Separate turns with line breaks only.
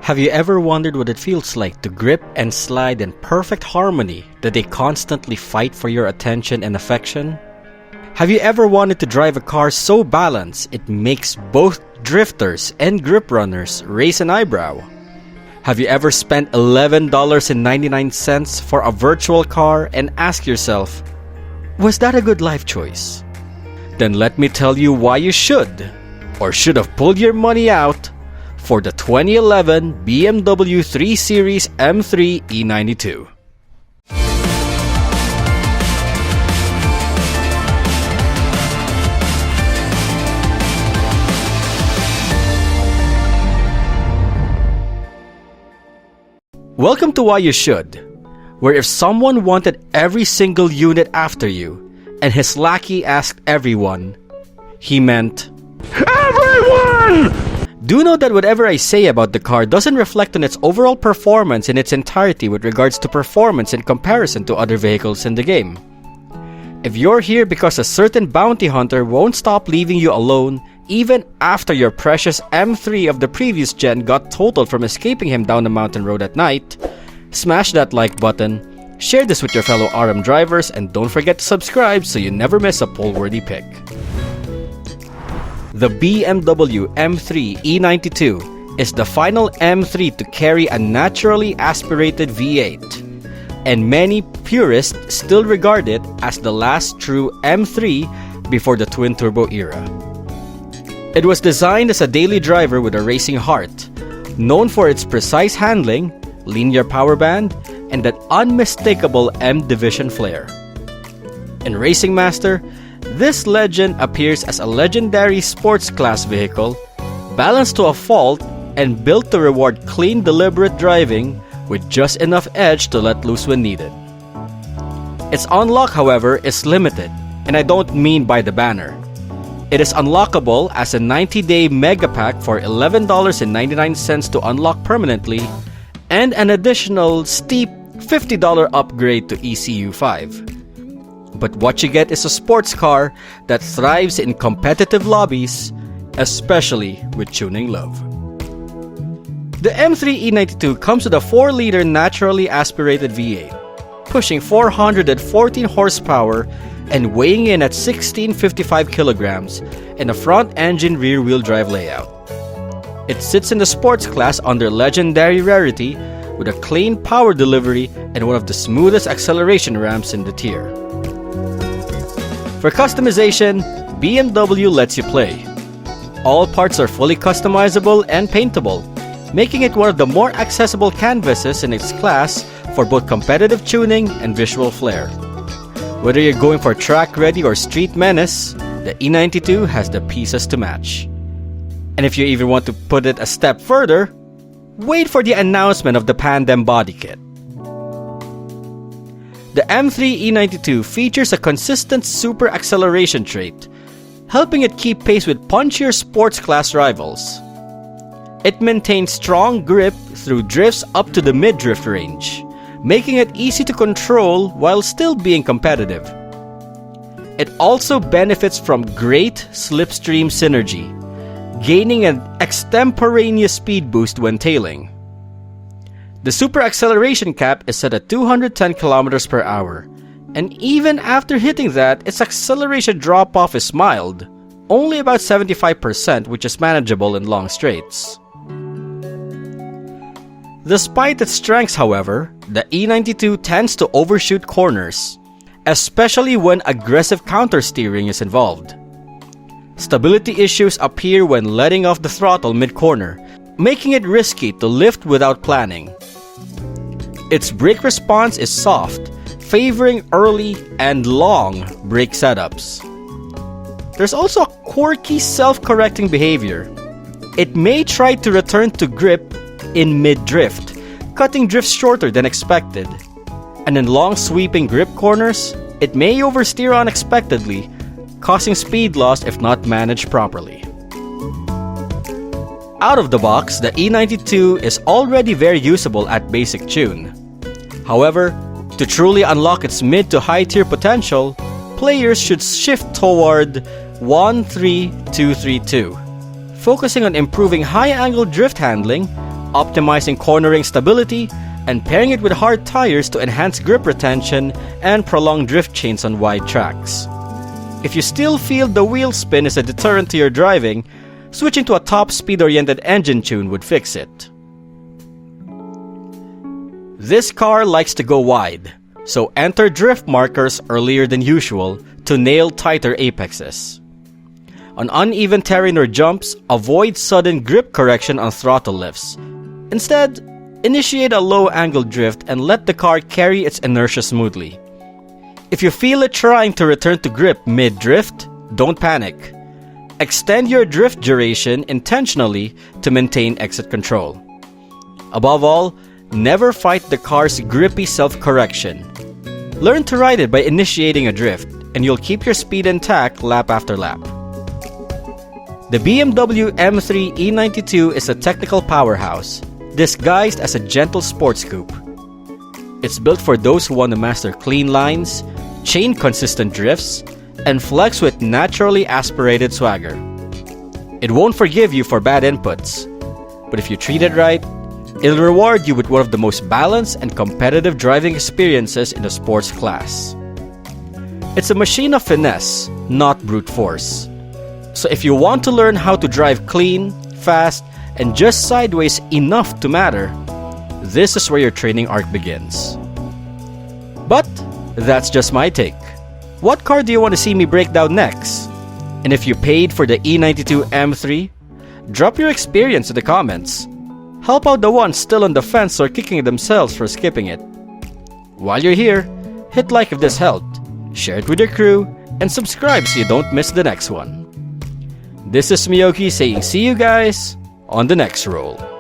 Have you ever wondered what it feels like to grip and slide in perfect harmony that they constantly fight for your attention and affection? Have you ever wanted to drive a car so balanced it makes both drifters and grip runners raise an eyebrow? Have you ever spent $11.99 for a virtual car and ask yourself, was that a good life choice? Then let me tell you why you should, or should have pulled your money out for the 2011 BMW 3 Series M3 E92. Welcome to Why You Should, where if someone wanted every single unit after you, and his lackey asked everyone, he meant everyone! Do know that whatever I say about the car doesn't reflect on its overall performance in its entirety with regards to performance in comparison to other vehicles in the game. If you're here because a certain bounty hunter won't stop leaving you alone even after your precious M3 of the previous gen got totaled from escaping him down the mountain road at night, smash that like button, share this with your fellow RM drivers, and don't forget to subscribe so you never miss a poll-worthy pick. The BMW M3 E92 is the final M3 to carry a naturally aspirated V8, and many purists still regard it as the last true M3 before the twin-turbo era. It was designed as a daily driver with a racing heart, known for its precise handling, linear power band, and that unmistakable M Division flair. In Racing Master, this legend appears as a legendary sports class vehicle, balanced to a fault and built to reward clean, deliberate driving with just enough edge to let loose when needed. Its unlock, however, is limited, and I don't mean by the banner. It is unlockable as a 90-day mega pack for $11.99 to unlock permanently, and an additional steep $50 upgrade to ECU 5. But what you get is a sports car that thrives in competitive lobbies, especially with tuning love. The M3 E92 comes with a 4-liter naturally aspirated V8, pushing 414 horsepower and weighing in at 1655 kilograms in a front-engine rear-wheel drive layout. It sits in the sports class under legendary rarity with a clean power delivery and one of the smoothest acceleration ramps in the tier. For customization, BMW lets you play. All parts are fully customizable and paintable, making it one of the more accessible canvases in its class for both competitive tuning and visual flair. Whether you're going for track-ready or street menace, the E92 has the pieces to match. And if you even want to put it a step further, wait for the announcement of the Pandem body kit. The M3 E92 features a consistent super acceleration trait, helping it keep pace with punchier sports class rivals. It maintains strong grip through drifts up to the mid-drift range, making it easy to control while still being competitive. It also benefits from great slipstream synergy, gaining an extemporaneous speed boost when tailing. The super acceleration cap is set at 210 km per hour, and even after hitting that, its acceleration drop-off is mild, only about 75%, which is manageable in long straights. Despite its strengths, however, the E92 tends to overshoot corners, especially when aggressive counter-steering is involved. Stability issues appear when letting off the throttle mid-corner, making it risky to lift without planning. Its brake response is soft, favoring early and long brake setups. There's also a quirky self-correcting behavior. It may try to return to grip in mid-drift, cutting drifts shorter than expected. And in long sweeping grip corners, it may oversteer unexpectedly, causing speed loss if not managed properly. Out of the box, the E92 is already very usable at basic tune. However, to truly unlock its mid to high tier potential, players should shift toward 13232, focusing on improving high angle drift handling, optimizing cornering stability, and pairing it with hard tires to enhance grip retention and prolong drift chains on wide tracks. If you still feel the wheel spin is a deterrent to your driving, switching to a top speed-oriented engine tune would fix it. This car likes to go wide, so enter drift markers earlier than usual to nail tighter apexes. On uneven terrain or jumps, avoid sudden grip correction on throttle lifts. Instead, initiate a low-angle drift and let the car carry its inertia smoothly. If you feel it trying to return to grip mid-drift, don't panic. Extend your drift duration intentionally to maintain exit control. Above all, never fight the car's grippy self-correction. Learn to ride it by initiating a drift, and you'll keep your speed intact lap after lap. The BMW M3 E92 is a technical powerhouse, disguised as a gentle sports coupe. It's built for those who want to master clean lines, chain consistent drifts, and flex with naturally aspirated swagger. It won't forgive you for bad inputs, but if you treat it right, it'll reward you with one of the most balanced and competitive driving experiences in the sports class. It's a machine of finesse, not brute force. So if you want to learn how to drive clean, fast, and just sideways enough to matter, this is where your training arc begins. But that's just my take. What car do you want to see me break down next? And if you paid for the E92 M3, drop your experience in the comments. Help out the ones still on the fence or kicking themselves for skipping it. While you're here, hit like if this helped, share it with your crew, and subscribe so you don't miss the next one. This is Miyoki saying see you guys on the next roll.